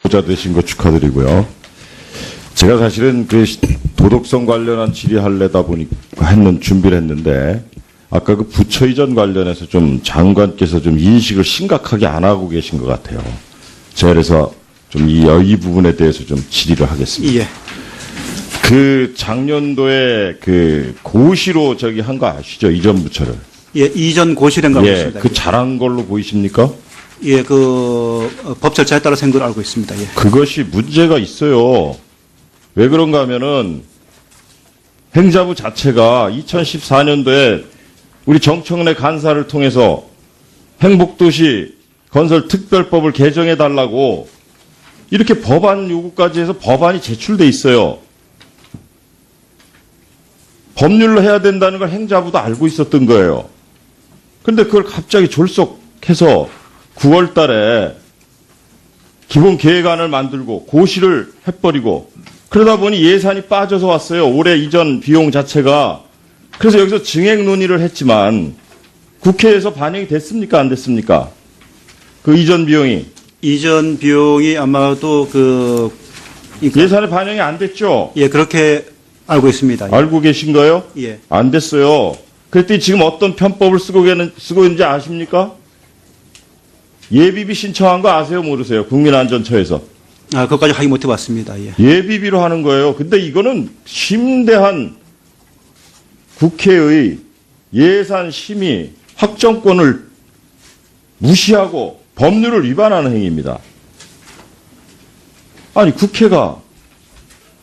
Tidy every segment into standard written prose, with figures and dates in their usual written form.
보좌 되신 거 축하드리고요. 제가 사실은 그 도덕성 관련한 질의하려다 보니까 했는 준비를 했는데 아까 그 부처 이전 관련해서 좀 장관께서 좀 인식을 심각하게 안 하고 계신 것 같아요. 제가 그래서 좀 이 부분에 대해서 좀 질의를 하겠습니다. 예. 그 작년도에 그 고시로 저기 한 거 아시죠? 이전 부처를. 예, 이전 고시된 거 알고 예, 있습니다. 그 잘한 걸로 보이십니까? 예, 법 절차에 따라 한 걸로 알고 있습니다. 예. 그것이 문제가 있어요. 왜 그런가 하면은 행자부 자체가 2014년도에 우리 정청래 간사를 통해서 행복도시 건설 특별법을 개정해 달라고 이렇게 법안 요구까지 해서 법안이 제출돼 있어요. 법률로 해야 된다는 걸 행자부도 알고 있었던 거예요. 근데 그걸 갑자기 졸속해서 9월 달에 기본 계획안을 만들고 고시를 해버리고 그러다 보니 예산이 빠져서 왔어요. 올해 이전 비용 자체가. 그래서 여기서 증액 논의를 했지만 국회에서 반영이 됐습니까? 안 됐습니까? 그 이전 비용이. 이전 비용이 아마도 예산에 반영이 안 됐죠? 예, 그렇게 알고 있습니다. 예. 알고 계신 거예요? 예. 안 됐어요. 그랬더니 지금 어떤 편법을 쓰고 있는지 아십니까? 예비비 신청한 거 아세요? 모르세요? 국민안전처에서. 아, 그것까지 확인 못 해봤습니다. 예. 예비비로 하는 거예요. 근데 이거는 심대한 국회의 예산 심의 확정권을 무시하고 법률을 위반하는 행위입니다. 아니, 국회가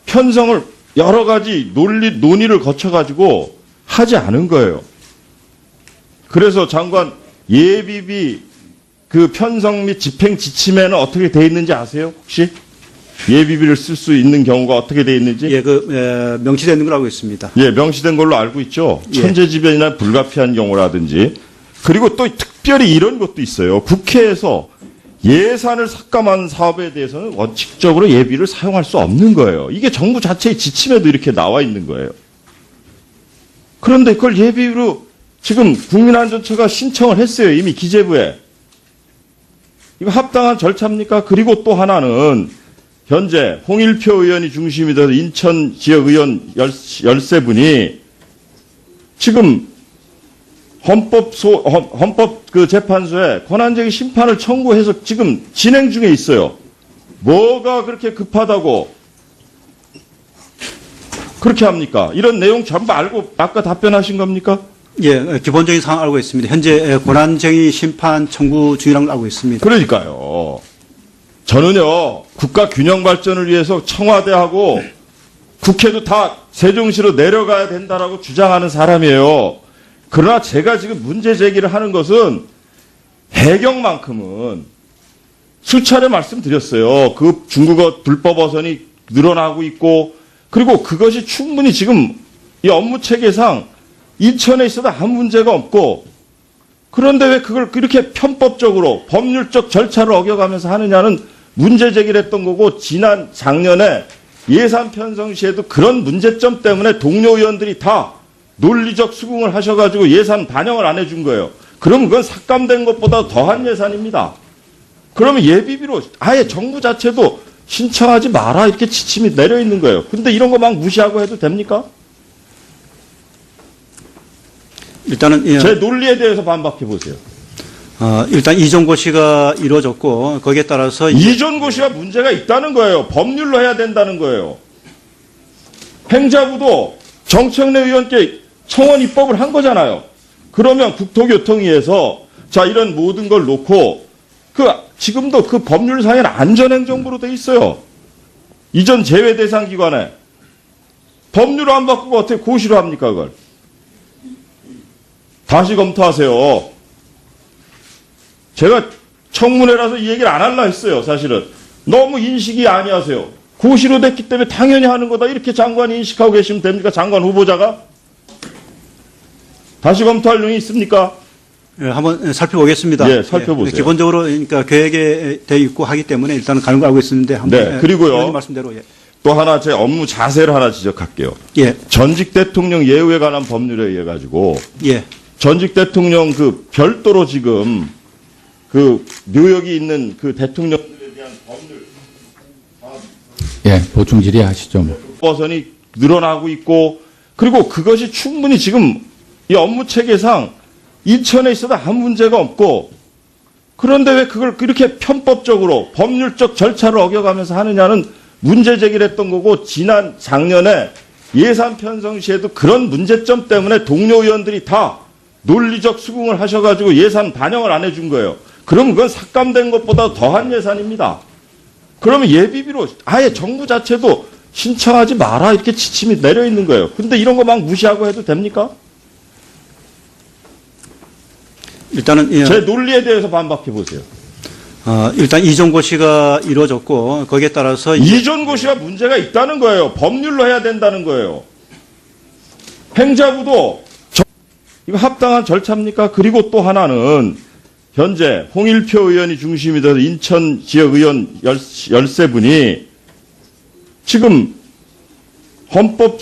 편성을 여러 가지 논의를 거쳐가지고 하지 않은 거예요. 그래서 장관 예비비 그 편성 및 집행 지침에는 어떻게 돼 있는지 아세요? 혹시? 예비비를 쓸 수 있는 경우가 어떻게 돼 있는지? 예, 명시되어 있는 걸 알고 있습니다. 예, 명시된 걸로 알고 있죠. 예. 천재지변이나 불가피한 경우라든지. 그리고 또 특별히 이런 것도 있어요. 국회에서 예산을 삭감한 사업에 대해서는 원칙적으로 예비를 사용할 수 없는 거예요. 이게 정부 자체의 지침에도 이렇게 나와 있는 거예요. 그런데 그걸 예비로 지금 국민안전처가 신청을 했어요. 이미 기재부에. 이거 합당한 절차입니까? 그리고 또 하나는 현재 홍일표 의원이 중심이 돼서 인천 지역 의원 13분이 지금 헌법 그 재판소에 권한쟁의 심판을 청구해서 지금 진행 중에 있어요. 뭐가 그렇게 급하다고 그렇게 합니까? 이런 내용 전부 알고 아까 답변하신 겁니까? 예, 기본적인 상황 알고 있습니다. 현재 권한쟁의 심판 청구 중이라는 걸 알고 있습니다. 그러니까요. 저는요, 국가 균형 발전을 위해서 청와대하고 국회도 다 세종시로 내려가야 된다라고 주장하는 사람이에요. 그러나 제가 지금 문제 제기를 하는 것은 해경만큼은 수차례 말씀드렸어요. 그 중국어 불법 어선이 늘어나고 있고, 그리고 그것이 충분히 지금 이 업무 체계상 인천에 있어도 아무 문제가 없고, 그런데 왜 그걸 그렇게 편법적으로 법률적 절차를 어겨가면서 하느냐는 문제 제기를 했던 거고, 지난 작년에 예산 편성 시에도 그런 문제점 때문에 동료 의원들이 다 논리적 수긍을 하셔가지고 예산 반영을 안 해준 거예요. 그럼 그건 삭감된 것보다 더한 예산입니다. 그러면 예비비로 아예 정부 자체도 신청하지 마라 이렇게 지침이 내려 있는 거예요. 근데 이런 거 막 무시하고 해도 됩니까? 일단은 제 논리에 대해서 반박해 보세요. 일단 이전 고시가 이루어졌고 거기에 따라서 이전 고시가 문제가 있다는 거예요. 법률로 해야 된다는 거예요. 행자부도 정청래 의원께 청원 입법을 한 거잖아요. 그러면 국토교통위에서 자 이런 모든 걸 놓고 지금도 그 법률상에는 안전행정부로 돼 있어요. 이전 제외 대상 기관에 법률을 안 바꾸고 어떻게 고시로 합니까 그걸? 다시 검토하세요. 제가 청문회라서 이 얘기를 안 하려 했어요. 사실은 너무 인식이 아니하세요. 고시로 됐기 때문에 당연히 하는 거다 이렇게 장관이 인식하고 계시면 됩니까? 장관 후보자가? 다시 검토할 용이 있습니까? 예, 한번 살펴보겠습니다. 예, 살펴보세요. 기본적으로 그러니까 계획에 되어 있고 하기 때문에 일단은 가는 걸 알고 있었는데 한번 네, 그리고요. 의원님 말씀대로 또 하나 제 업무 자세를 하나 지적할게요. 예, 전직 대통령 예우에 관한 법률에 의해 가지고 예, 전직 대통령 그 별도로 지금 그 묘역이 있는 그 대통령들에 대한 법률 예, 보충 질의하시죠. 뭐. 버선이 늘어나고 있고, 그리고 그것이 충분히 지금 이 업무 체계상 인천에 있어도 아무 문제가 없고, 그런데 왜 그걸 이렇게 편법적으로 법률적 절차를 어겨가면서 하느냐는 문제 제기를 했던 거고, 지난 작년에 예산 편성 시에도 그런 문제점 때문에 동료 의원들이 다 논리적 수긍을 하셔가지고 예산 반영을 안 해준 거예요. 그럼 그건 삭감된 것보다 더한 예산입니다. 그러면 예비비로 아예 정부 자체도 신청하지 마라 이렇게 지침이 내려 있는 거예요. 근데 이런 거 막 무시하고 해도 됩니까? 일단은 예, 제 논리에 대해서 반박해 보세요. 일단 이전 고시가 이루어졌고 거기에 따라서 이제 이전 고시가 문제가 있다는 거예요. 법률로 해야 된다는 거예요. 행자부도 이거 합당한 절차입니까? 그리고 또 하나는 현재 홍일표 의원이 중심이 돼서 인천 지역 의원 13분이 지금 헌법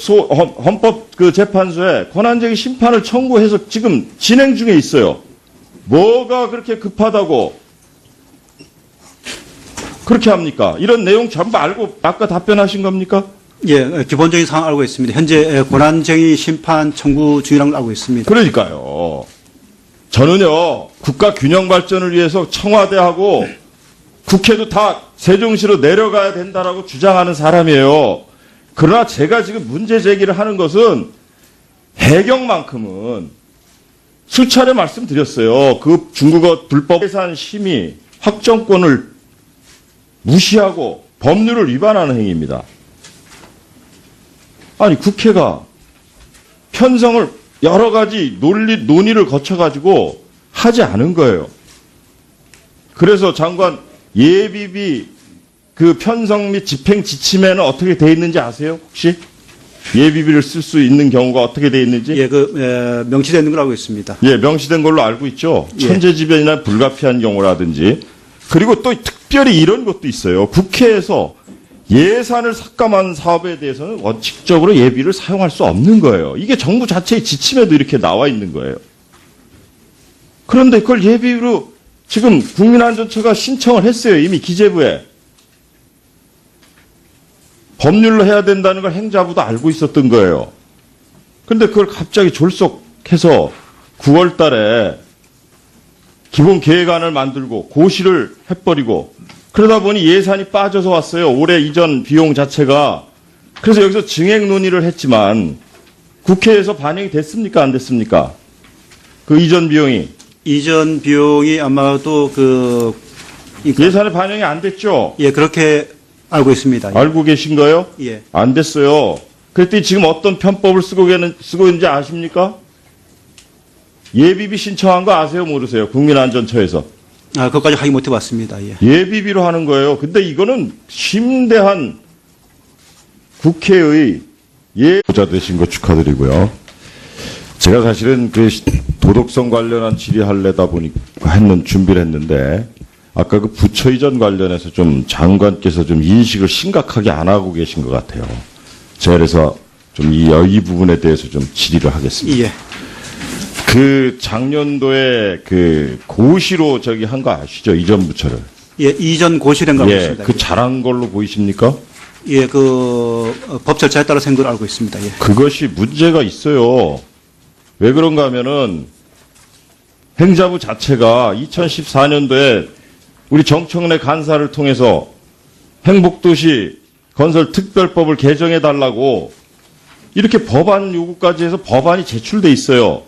그 재판소에 권한쟁의 심판을 청구해서 지금 진행 중에 있어요. 뭐가 그렇게 급하다고 그렇게 합니까? 이런 내용 전부 알고 아까 답변하신 겁니까? 예, 기본적인 상황 알고 있습니다. 현재 권한쟁의 심판 청구 중이라는 걸 알고 있습니다. 그러니까요. 저는요, 국가 균형 발전을 위해서 청와대하고 국회도 다 세종시로 내려가야 된다라고 주장하는 사람이에요. 그러나 제가 지금 문제 제기를 하는 것은 해경만큼은 수차례 말씀드렸어요. 그 중국어 불법 예산 심의 확정권을 무시하고 법률을 위반하는 행위입니다. 아니 국회가 편성을 여러 가지 논의를 거쳐가지고 하지 않은 거예요. 그래서 장관 예비비 그 편성 및 집행 지침에는 어떻게 돼 있는지 아세요? 혹시 예비비를 쓸 수 있는 경우가 어떻게 돼 있는지? 예, 명시되어 있는 걸 알고 있습니다. 예, 명시된 걸로 알고 있죠. 예. 천재지변이나 불가피한 경우라든지. 그리고 또 특별히 이런 것도 있어요. 국회에서 예산을 삭감한 사업에 대해서는 원칙적으로 예비를 사용할 수 없는 거예요. 이게 정부 자체의 지침에도 이렇게 나와 있는 거예요. 그런데 그걸 예비로 지금 국민안전처가 신청을 했어요. 이미 기재부에. 법률로 해야 된다는 걸 행자부도 알고 있었던 거예요. 그런데 그걸 갑자기 졸속해서 9월 달에 기본 계획안을 만들고 고시를 해버리고 그러다 보니 예산이 빠져서 왔어요. 올해 이전 비용 자체가. 그래서 여기서 증액 논의를 했지만 국회에서 반영이 됐습니까? 안 됐습니까? 그 이전 비용이. 이전 비용이 아마도 예산에 반영이 안 됐죠? 예, 그렇게 알고 있습니다. 알고 계신 거예요? 예. 안 됐어요. 그랬더니 지금 어떤 편법을 쓰고 있는지 아십니까? 예비비 신청한 거 아세요? 모르세요? 국민안전처에서. 그것까지 확인 못 해봤습니다. 예. 예비비로 하는 거예요. 근데 이거는 심대한 국회의 보좌 되신 거 축하드리고요. 제가 사실은 그 도덕성 관련한 질의하려다 보니까 준비를 했는데 아까 그 부처 이전 관련해서 좀 장관께서 좀 인식을 심각하게 안 하고 계신 것 같아요. 제가 그래서 좀 이 부분에 대해서 좀 질의를 하겠습니다. 예. 그 작년도에 그 고시로 한 거 아시죠? 이전 부처를. 예, 이전 고시된 걸 알고 예, 있습니다. 그 잘한 걸로 보이십니까? 예, 법 절차에 따라 한 걸 알고 있습니다. 예. 그것이 문제가 있어요. 왜 그런가 하면은 행자부 자체가 2014년도에 우리 정청래 간사를 통해서 행복도시 건설 특별법을 개정해 달라고 이렇게 법안 요구까지 해서 법안이 제출돼 있어요.